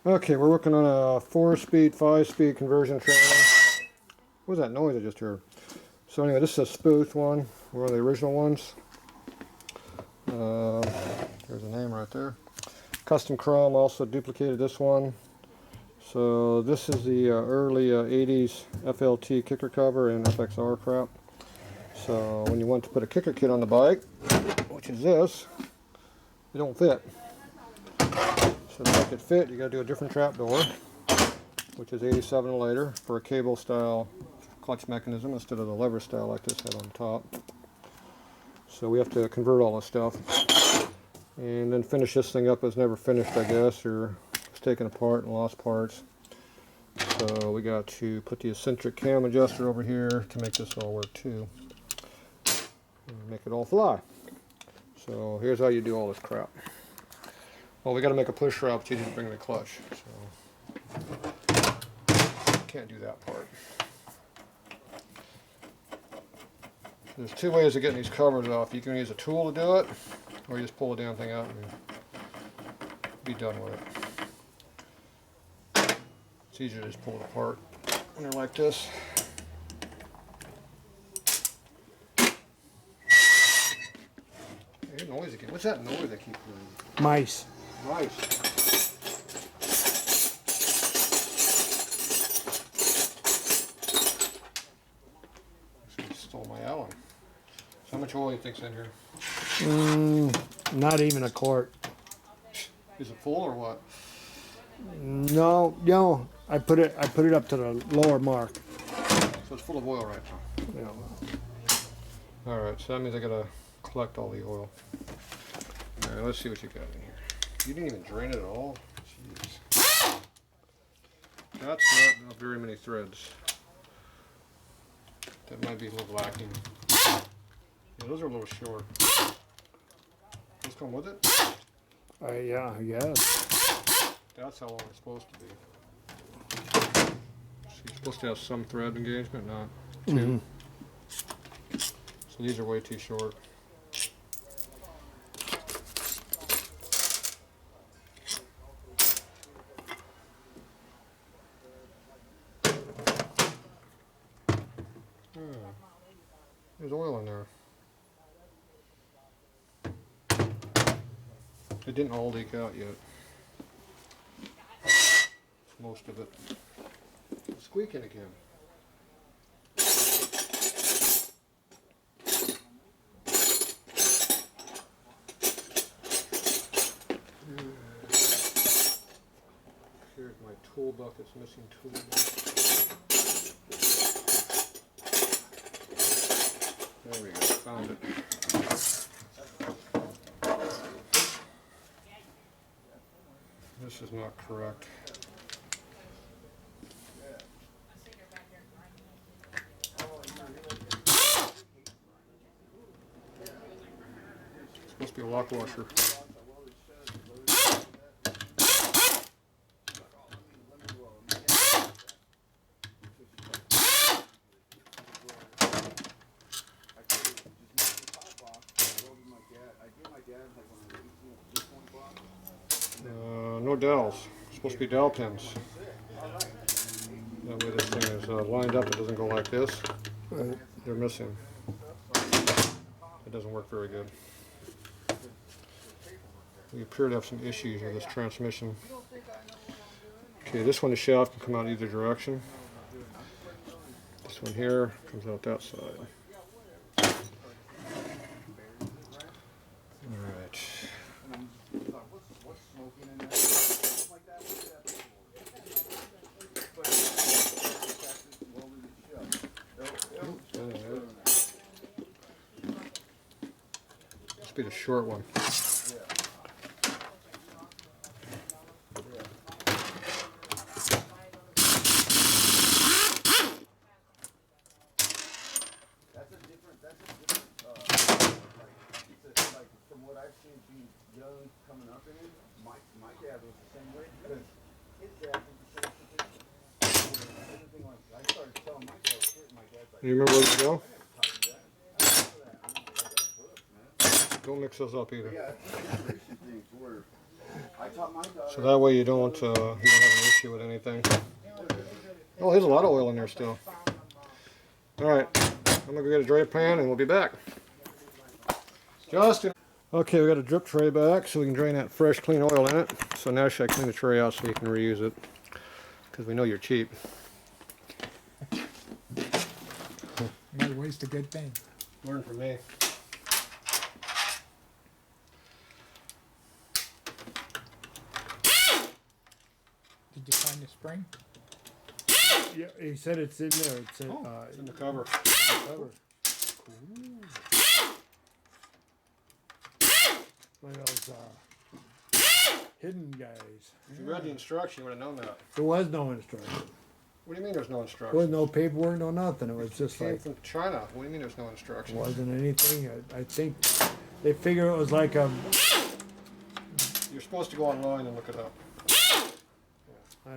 Okay, we're working on a 4-speed, 5-speed conversion trailer. What was that noise I just heard? So anyway, this is a sputhe one, one of the original ones. There's a name right there. Custom chrome, also duplicated this one. So this is the early 80s FLT kicker cover and FXR crap. So when you want to put a kicker kit on the bike, which is this, it don't fit. So to make it fit, you got to do a different trap door, which is 87 and later, for a cable style clutch mechanism instead of the lever style like this head on top. So we have to convert all this stuff and then finish this thing up as never finished, I guess, or it's taken apart and lost parts. So we got to put the eccentric cam adjuster over here to make this all work too, and make it all fly. So here's how you do all this crap. Well, we got to make a push rod, but you didn't bring the clutch, so can't do that part. There's two ways of getting these covers off. You can use a tool to do it, or you just pull the damn thing out and be done with it. It's easier to just pull it apart when they're like this. I hear noise again. What's that noise I keep hearing? Mice. Mice. Stole my Allen. So how much oil do you think's in here? Not even a quart. Is it full or what? No, I put it up to the lower mark. So it's full of oil right now. Yeah. Alright, so that means I gotta collect all the oil. Alright, let's see what you got in here. You didn't even drain it at all? Jeez. That's not very many threads. That might be a little lacking. Yeah, those are a little short. Those come with it? Yeah, I guess. That's how long it's supposed to be. So you're supposed to have some thread engagement, not two. So these are way too short. There's oil in there. It didn't all leak out yet. Most of it. It's squeaking again. Here's my tool bucket's missing tool. There we go, found it. This is not correct. It's supposed to be a lock washer. No dowels. It's supposed to be dowel pins. That way this thing is lined up. It doesn't go like this. Right. They're missing. It doesn't work very good. We appear to have some issues with this transmission. Okay, this one, the shaft can come out either direction. This one here comes out that side. Alright. Must be the short one. You remember where to go? Don't mix those up either. So that way you don't have an issue with anything. Oh, there's a lot of oil in there still. All right, I'm gonna go get a dry pan and we'll be back. Justin. Okay, we got a drip tray back so we can drain that fresh, clean oil in it. So now should I clean the tray out so you can reuse it? Because we know you're cheap. Never waste a good thing. Learn from me. Did you find the spring? Yeah, he said it's in there. It's in, It's in the cover. cover. One of those hidden guys. If you read the instruction, you would have known that. There was no instruction. What do you mean there's no There instruction? was no paperwork, no nothing. It was just Came like, from China. What do you mean there's no instruction? wasn't anything. I think they figure it was like a, You're supposed to go online and look it up. I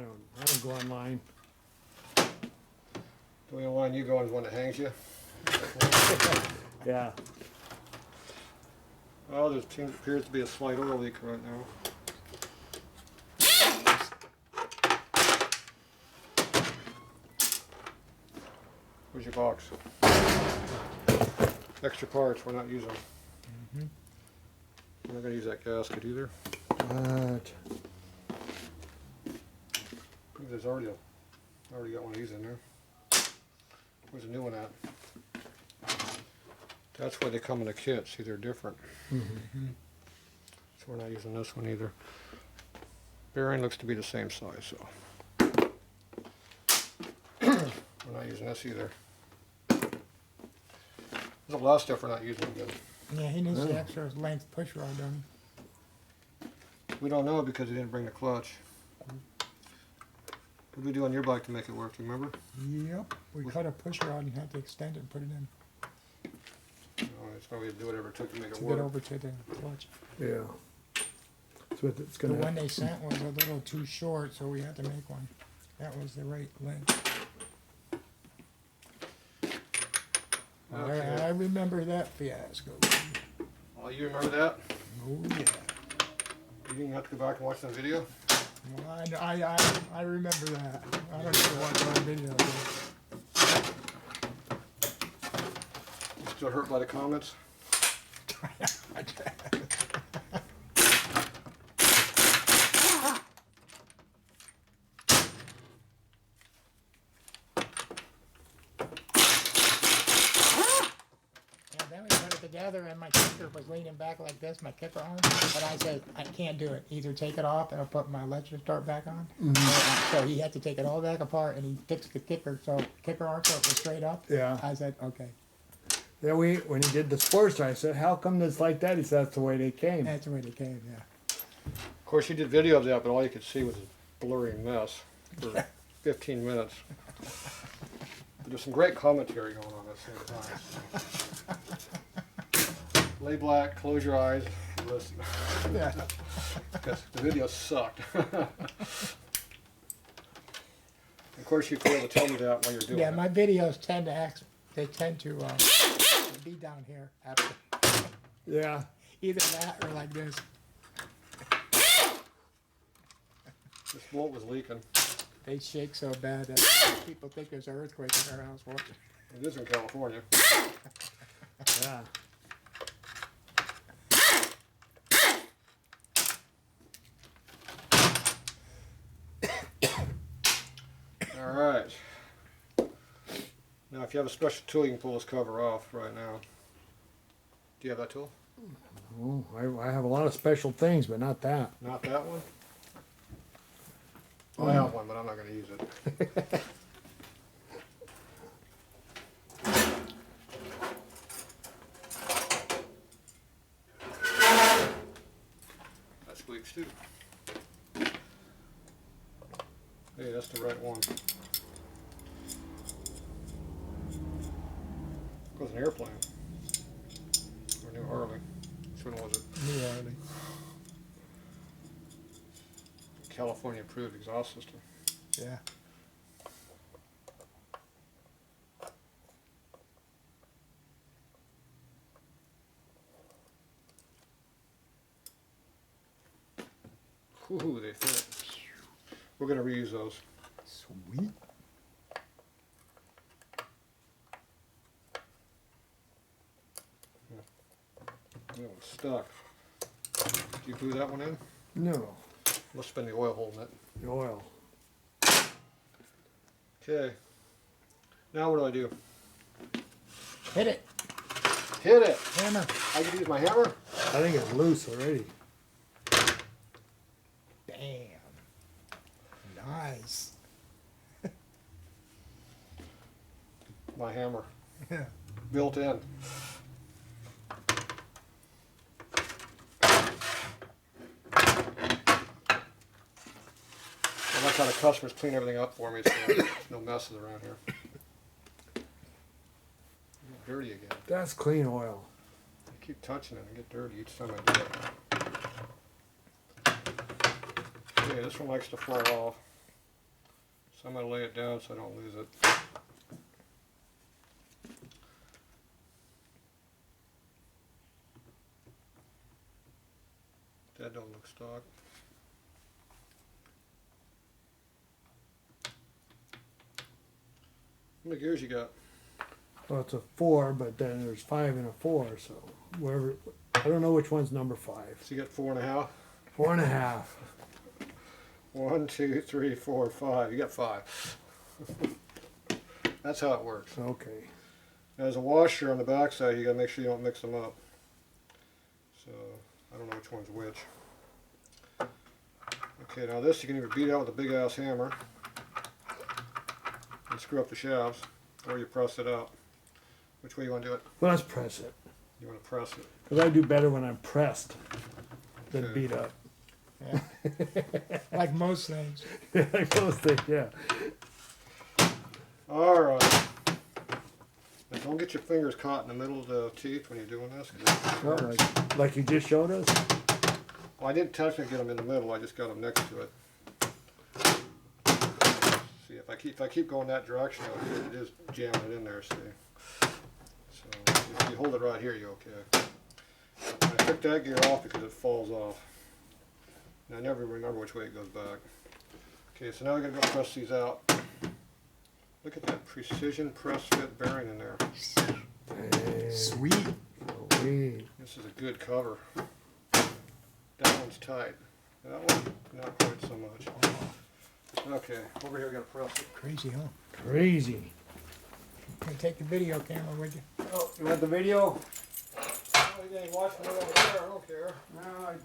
don't go online. The only online you go on is one that hangs you. Yeah. Oh, there appears to be a slight oil leak right now. Where's your box? Extra parts, we're not using. We're not going to use that gasket either. What? There's already got one of these in there. Where's the new one at? That's why they come in a kit. See, they're different. So we're not using this one either. Bearing looks to be the same size, so we're not using this either. There's a lot of stuff we're not using again. Yeah, he needs the extra length push rod, don't We don't know because he didn't bring the clutch. What did we do on your bike to make it work? Do you remember? he? Yep. We cut a push rod and had to extend it and put it in Oh, it's probably do whatever it took to make it to get work. over to the clutch. Yeah. That's what it's The gonna. one they sent was a little too short, so we had to make one. That was the right length. Okay. I remember that fiasco. Oh, you remember that? Oh yeah. You didn't have to go back and watch the video? Well, I remember that. I don't know what on video. Still hurt by the comments? Then we put it together and my kicker was leaning back like this, my kicker arm. But I said, I can't do it. Either take it off and I'll put my electric start back on. So he had to take it all back apart and he fixed the kicker, so kicker arm so it was straight up. Yeah. I said, okay, Yeah, when he did the sports, I said, "How come it's like that?" He said, "That's the way they came." that's the way they came, yeah. Of course, you did video of that, but all you could see was a blurry mess for 15 minutes. But there's some great commentary going on at the same time. Lay black, close your eyes, and listen. Yeah. Because the video sucked. Of course, you failed to tell me that while you're doing Yeah, it. my videos tend to be down here after Yeah. either that or like this. This bolt was leaking. They shake so bad that people think there's an earthquake in their house. It is in California. Yeah. All right. Now, if you have a special tool, you can pull this cover off right now. Do you have that tool? Oh, I have a lot of special things, but not that. Not that one? I have one, but I'm not going to use it. That squeaks too. Hey, that's the right one. It was an airplane. Or a new Harley. Which one was it? New Harley. California approved exhaust system. Yeah. We're going to reuse those. Sweet. That one's stuck. Did you glue that one in? No. Must have been the oil holding it. The oil. Okay. Now what do I do? Hit it. Hit it! Hammer. I can use my hammer? I think it's loose already. Damn. Nice. My hammer. Yeah. Built in. I like how the customers clean everything up for me so there's no messes around here. Dirty again. That's clean oil. I keep touching it and get dirty each time I do it. Okay, this one likes to fall off. So I'm going to lay it down so I don't lose it. That don't look stock. How many gears you got? Well, it's a 4, but then there's 5 and a 4, so wherever. I don't know which one's number 5. So you got 4.5? 4.5. 1, 2, 3, 4, 5. You got 5. That's how it works. Okay. Now, there's a washer on the back side. You got to make sure you don't mix them up. So I don't know which one's which. Okay, now this you can either beat out with a big ass hammer and screw up the shafts, or you press it out. Which way you want to do it? Well, let's press it. You want to press it. Because I do better when I'm pressed than Okay. beat up. Yeah. Like most things. Like those things, yeah. All right. Now don't get your fingers caught in the middle of the teeth when you're doing this. 'Cause it Oh, hurts. like you just showed us? Well, I didn't technically get them in the middle. I just got them next to it. See, if I keep going that direction, it is jamming it in there. See. So if you hold it right here, you're okay. I took that gear off because it falls off. And I never remember which way it goes back. Okay, so now we're gonna go press these out. Look at that precision press fit bearing in there. Hey, Sweet. sweet. This is a good cover. That one's tight. That one, not quite so much. Okay, over here, we gotta press it. Crazy, huh? Crazy. Can you take the video camera with you? Oh, you want the video? Oh, you ain't watching it over there, I don't care. No,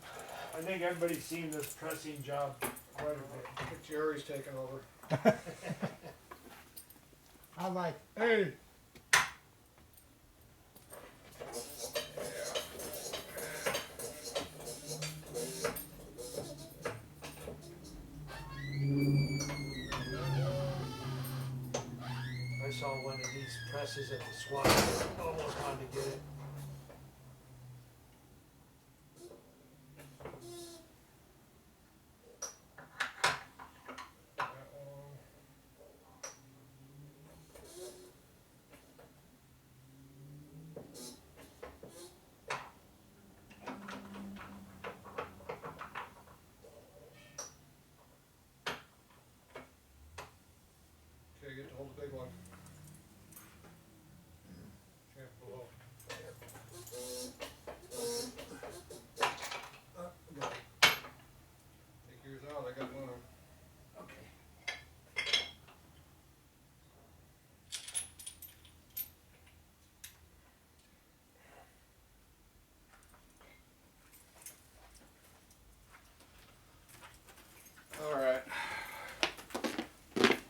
I think everybody's seen this pressing job quite a bit. I think Jerry's taking over. I like, hey. I saw one of these presses at the swap. I almost wanted to get it. Okay, get to hold the big one. Okay, below. Got it. Take yours out, I got one. Okay. Alright.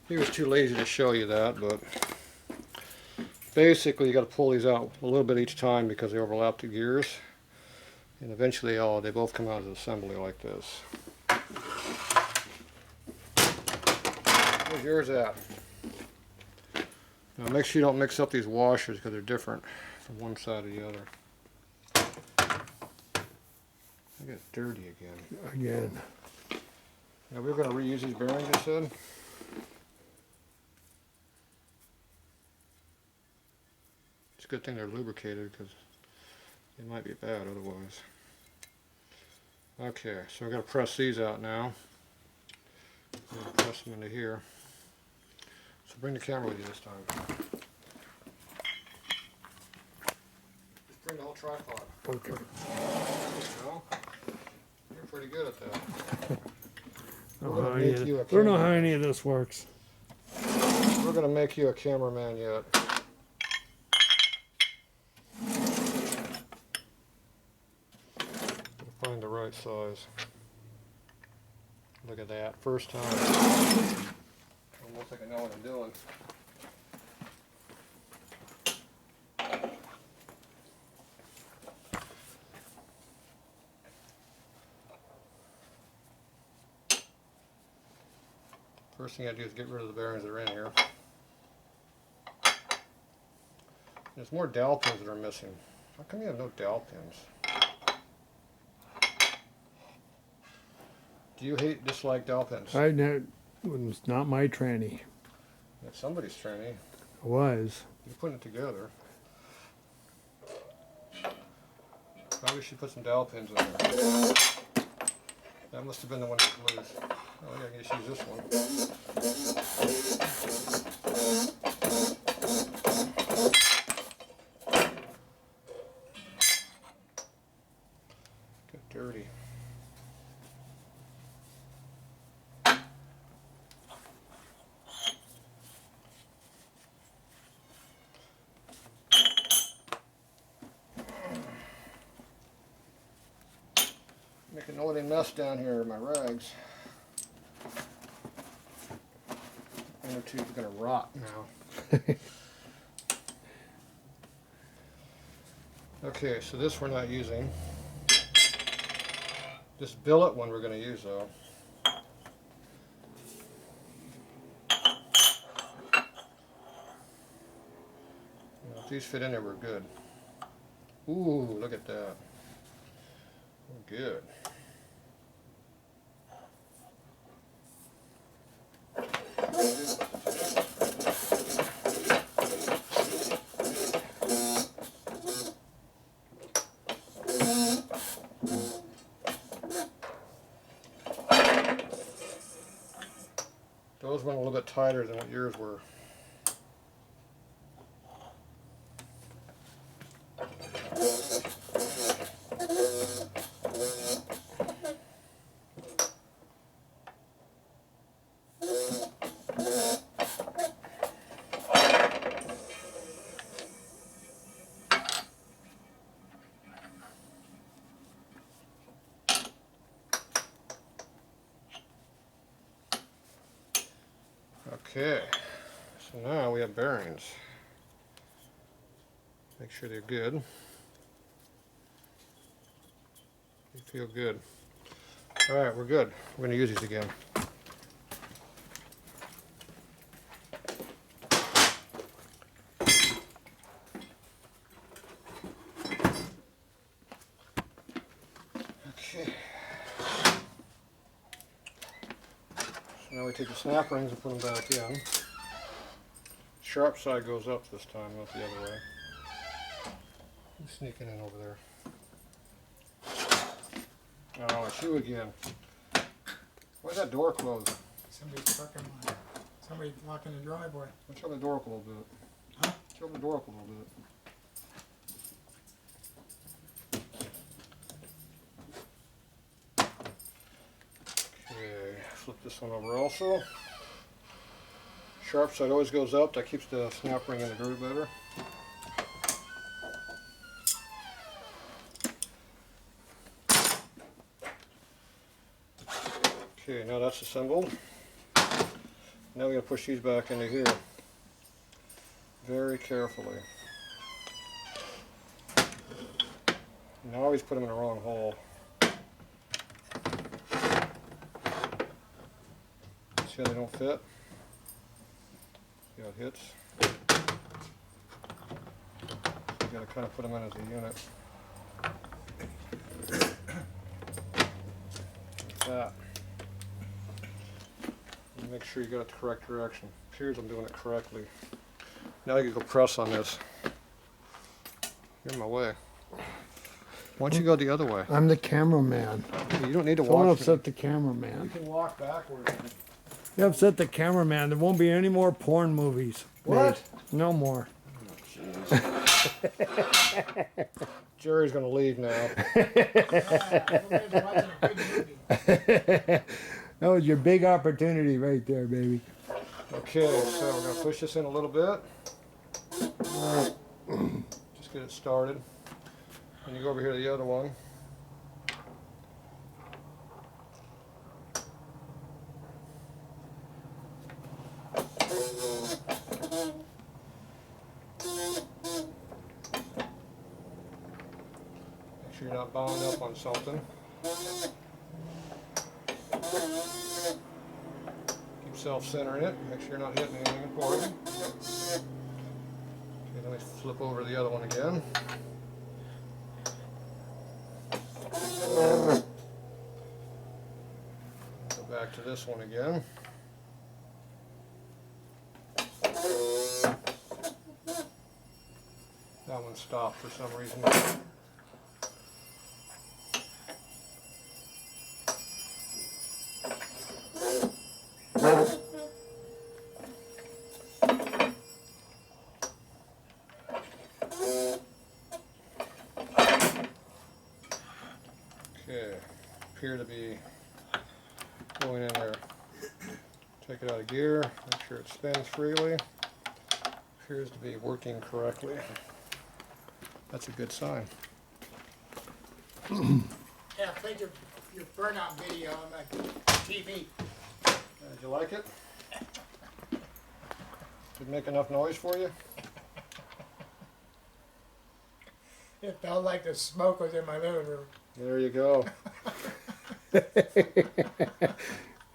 He was too lazy to show you that, but basically you got to pull these out a little bit each time because they overlap the gears, and eventually they both come out as an assembly like this. Where's yours at? Now make sure you don't mix up these washers because they're different from one side to the other. I got dirty again. Again. Now we're going to reuse these bearings, you said? It's a good thing they're lubricated because they might be bad otherwise. Okay, so we're going to press these out now. press them into here. So bring the camera with you this time. Just bring the whole tripod. Okay. No? You're pretty good at that. I We're gonna make you a don't know camera. how any of this works. We're gonna make you a cameraman yet. Find the right size. Look at that, first time. Almost like I know what I'm doing. First thing I do is get rid of the bearings that are in here. There's more dowel pins that are missing. How come you have no dowel pins? Do you dislike dowel pins? It was not my tranny. It's somebody's tranny. It was. You're putting it together. Probably should put some dowel pins in there. That must have been the one that was loose. Oh yeah, I guess use this one. Got dirty. Making a little mess down here in my rags. Inner tube's gonna rot now. Okay, so this we're not using. This billet one we're gonna use though. If these fit in there, we're good. Ooh, look at that. We're good. Those went a little bit tighter than what yours were. Okay, so now we have bearings. Make sure they're good. They feel good. Alright, we're good. We're going to use these again. Okay. Now we take the snap rings and put them back in. Sharp side goes up this time, not the other way. Who's sneaking in over there? Oh, it's you again. Why's that door closed? Somebody's fucking, somebody blocking the driveway. Let's open the door up a little bit. Huh? Let's open the door up a little bit. Okay, flip this one over also. Sharp side always goes up, that keeps the snap ring in the groove better. Okay, now that's assembled. Now we're going to push these back into here. Very carefully. And I always put them in the wrong hole. See how they don't fit? See how it hits? You got to kind of put them in as a unit. Like that. And make sure you got it the correct direction. Appears I'm doing it correctly. Now you can go press on this. You're in my way. Why don't you go the other way? I'm the cameraman. You don't need to Don't walk. upset the You cameraman. can walk backwards. You upset the cameraman. There won't be any more porn movies. What? made. No more. Jerry's gonna leave now. Everybody's watching a good movie. That was your big opportunity right there, baby. Okay, so we're gonna push this in a little bit. Just get it started. And you go over here to the other one. Make sure you're not bound up on something. Keep self-centering it. Make sure you're not hitting anything important. Okay, let me flip over the other one again. Go back to this one again. That one stopped for some reason. Okay, appear to be going in there. Take it out of gear, make sure it spins freely. Appears to be working correctly. That's a good sign. Yeah, played your burnout video on my TV. Did you like it? Did it make enough noise for you? It felt like the smoke was in my living room. There you go.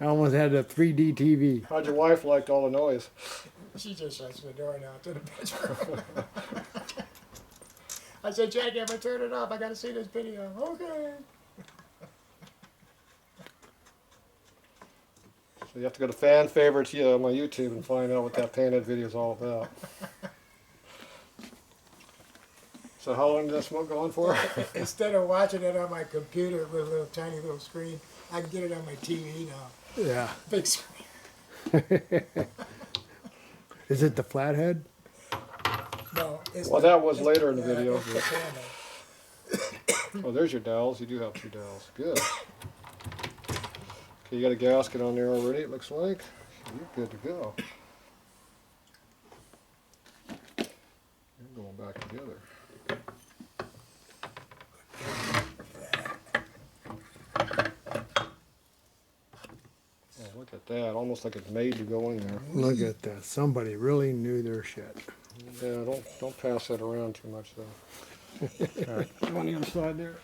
I almost had a 3D TV. How'd your wife like all the noise? She just shuts the door now to the bedroom. I said, Jackie, I'm gonna turn it off. I gotta see this video. Okay. So you have to go to fan favorites on my YouTube and find out what that painted video is all about. So how long did that smoke go on for? Instead of watching it on my computer with a little tiny little screen, I can get it on my TV now. Yeah. Big screen. Is it the flathead? No, it's Well, that was later in the video. it's the Panda. Oh, there's your dowels. You do have 2 dowels. Good. Okay, you got a gasket on there already, it looks like. You're good to go. You're going back together. Oh, look at that. Almost like it's made to go in there. Look at that. Somebody really knew their shit. Yeah, don't pass that around too much though. All right, go on the other side there.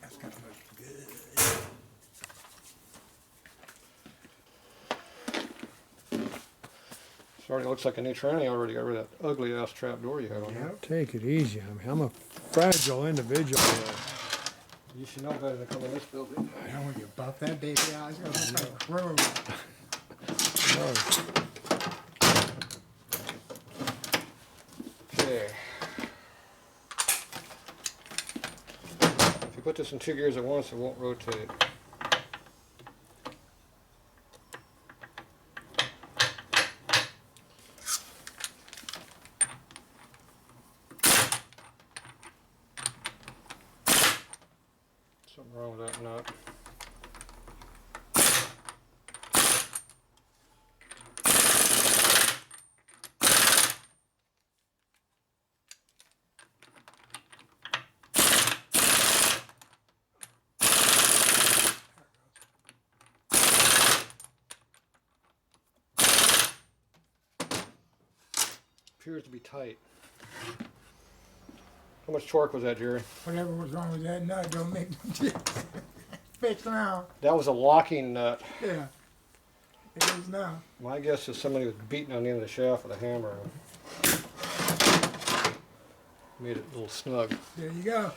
That's gonna look good. Already looks like a new tranny already got rid of that ugly ass trap door you had on there. Take it easy. I'm a fragile individual. You should know better than come in this building. I know when you buff that baby out, it's gonna look like a room. Okay. If you put this in 2 gears at once, it won't rotate. Something wrong with that nut. Appears to be tight. How much torque was that, Jerry? Whatever was wrong with that nut, don't make no difference. Fixed now. That was a locking nut. Yeah. It is now. My guess is somebody was beating on the end of the shaft with a hammer and made it a little snug. There you go.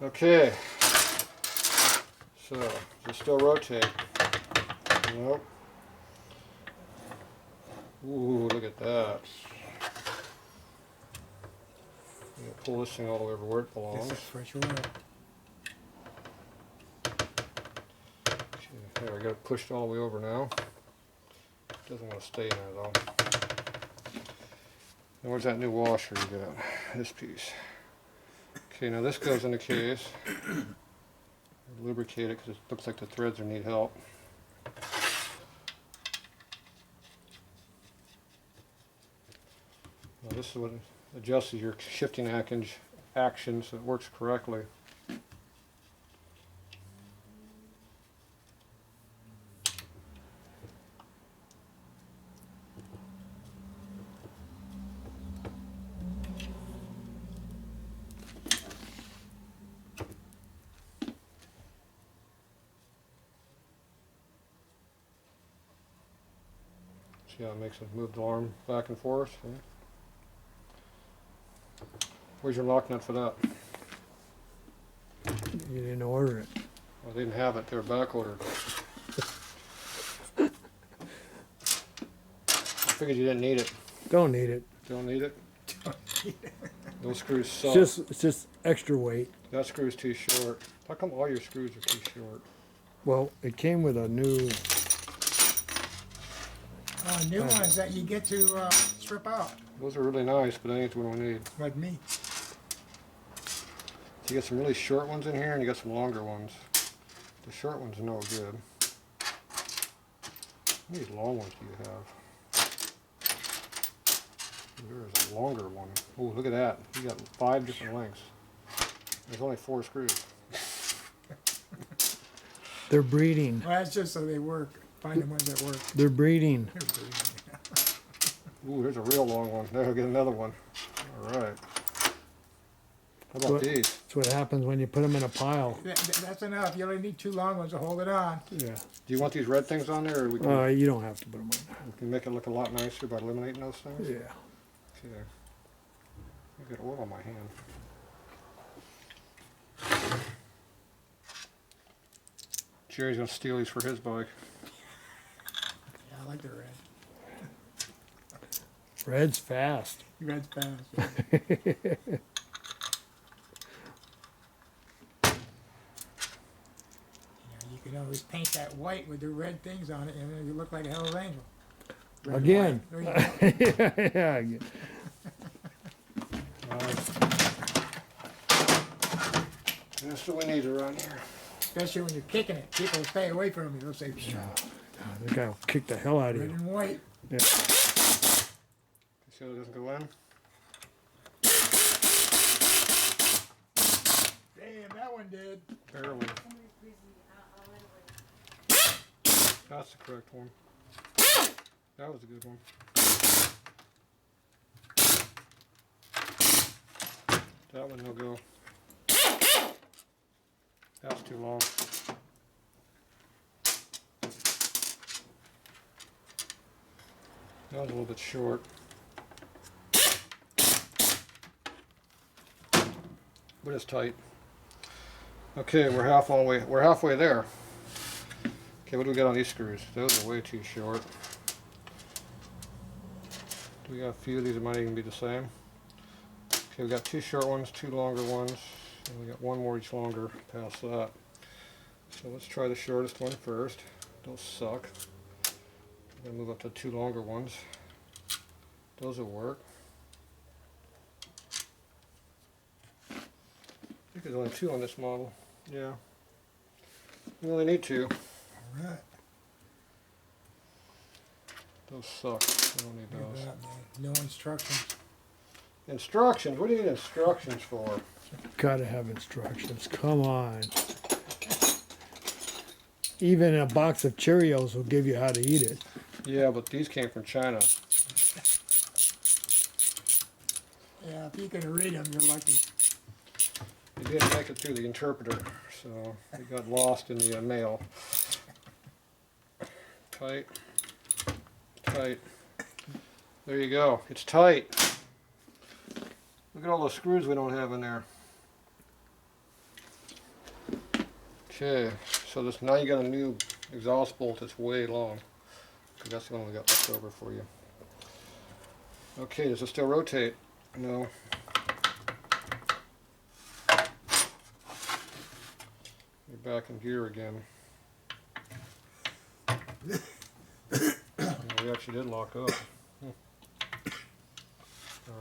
Okay. So, does it still rotate? Nope. Ooh, look at that. I'm gonna pull this thing all the way over where it belongs. This is fresh oil. Okay. There, I got it pushed all the way over now. Doesn't want to stay in there though. And where's that new washer you got? This piece. Okay, now this goes in the case. Lubricate it because it looks like the threads need help. Now this is what adjusts your shifting action so it works correctly. See how it makes it move the arm back and forth? See? Where's your lock nut for that? You didn't order it. Well, they didn't have it. They were back ordered. I figured you didn't need it. Don't need it. Don't need it? Those screws suck. It's just extra weight. That screw's too short. How come all your screws are too short? Well, it came with a new. New ones that you get to strip out, Those are really nice, but that ain't the one we need. like me. So you got some really short ones in here, and you got some longer ones. The short ones are no good. How many long ones do you have? There's a longer one. Oh, look at that. You got 5 different lengths. There's only 4 screws. They're breeding. Well, that's just so they work. Find the ones that work. They're breeding. Ooh, there's a real long one. There, get another one. All right. How about these? That's what happens when you put them in a pile. That's enough. You only need 2 long ones to hold it on. Yeah. Do you want these red things on there, or we can, You don't have to put them on. we can make it look a lot nicer by eliminating those things? Yeah. Okay. I got oil on my hand. Jerry's gonna steal these for his bike. Yeah, I like the red. Red's fast. Red's fast. You can always paint that white with the red things on it, and then you look like a Hell's Angel. Red and Again. white. There you go. Yeah. Again. That's what we need around here. Especially when you're kicking it. People will stay away from you. They'll say, "Psh, The guy will kick the hell out of red you. and white." Yeah. See how it doesn't go in? Damn, that one did. Barely. That's the correct one. That was a good one. That one no go. That's too long. That was a little bit short. But it's tight. Okay, we're halfway there. Okay, what do we got on these screws? Those are way too short. We got a few of these that might even be the same. Okay, we got 2 short ones, 2 longer ones, and we got 1 more each longer past that. So let's try the shortest one first. Those suck. I'm gonna move up to 2 longer ones. Those will work. I think there's only 2 on this model. Yeah. We only need 2. All right. Those suck. We don't need Look those. at that, man. No instructions. Instructions? What do you need instructions for? Gotta have instructions. Come on. Even a box of Cheerios will give you how to eat it. Yeah, but these came from China. Yeah, if you can read them, you're lucky. They didn't make it through the interpreter, so they got lost in the mail. Tight. Tight. There you go. It's tight. Look at all those screws we don't have in there. Okay, so this now you got a new exhaust bolt that's way long, because that's the one we got left over for you. Okay, does it still rotate? No. You're back in gear again. We actually did lock up.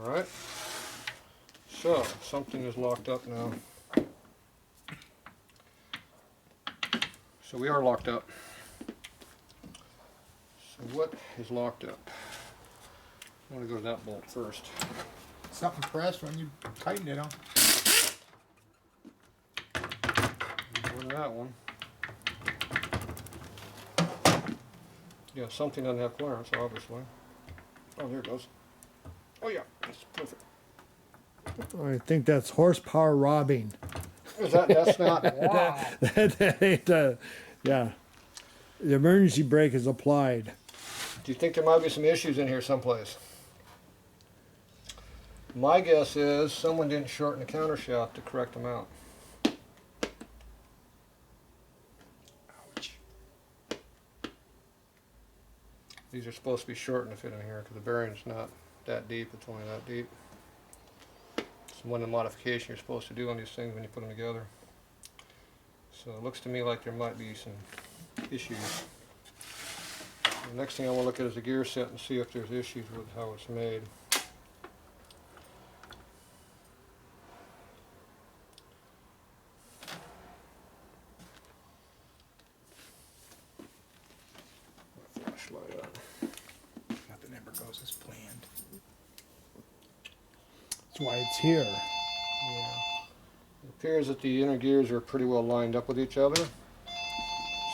Alright. So, something is locked up now. So we are locked up. So what is locked up? I want to go to that bolt first. Something pressed when you tightened it on. Go to that one. Yeah, something doesn't have clearance, obviously. Oh, there it goes. Oh yeah, that's perfect. I think that's horsepower robbing. Is that, that's not, wow. That ain't, yeah. The emergency brake is applied. Do you think there might be some issues in here someplace? My guess is someone didn't shorten the counter shaft to correct them out. Ouch. These are supposed to be shortened to fit in here because the bearing's not that deep, it's only that deep. It's one of the modifications you're supposed to do on these things when you put them together. So it looks to me like there might be some issues. The next thing I want to look at is the gear set and see if there's issues with how it's made. Flashlight on. Nothing ever goes as planned. That's why it's here. Yeah. It appears that the inner gears are pretty well lined up with each other.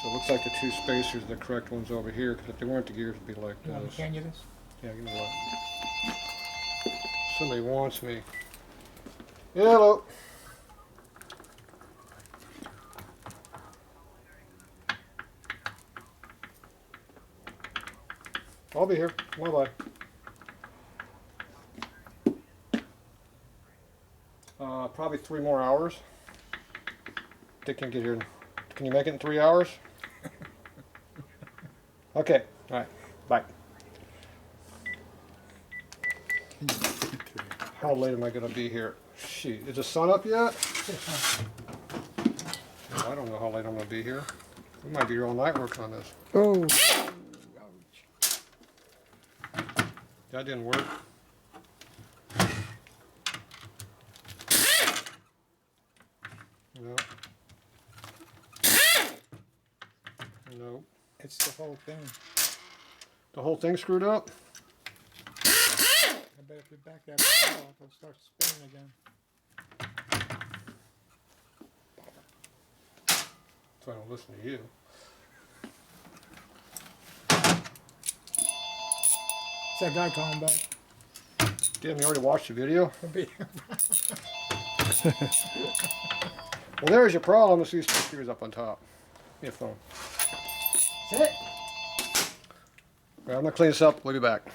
So it looks like the two spacers are the correct ones over here, because if they weren't, the gears would be like You want me this. to hand you this? Yeah, give me that. Somebody wants me. Yeah, hello. I'll be here. Bye-bye. Probably 3 more hours. They can get here. Can you make it in 3 hours? Okay. All right. Bye. How late am I going to be here? Shoot. Is the sun up yet? I don't know how late I'm going to be here. We might be here all night working on this. Oh, That didn't work. No. No. It's the whole thing. The whole thing screwed up? I bet if we back that off, it'll start spinning again. So I don't listen to you. Is that guy calling back? Damn, you already watched the video? He'll be Well, there's your problem. Let's see these 2 screws up on top. Give me a phone. That's it. All right, I'm going to clean this up. We'll be back.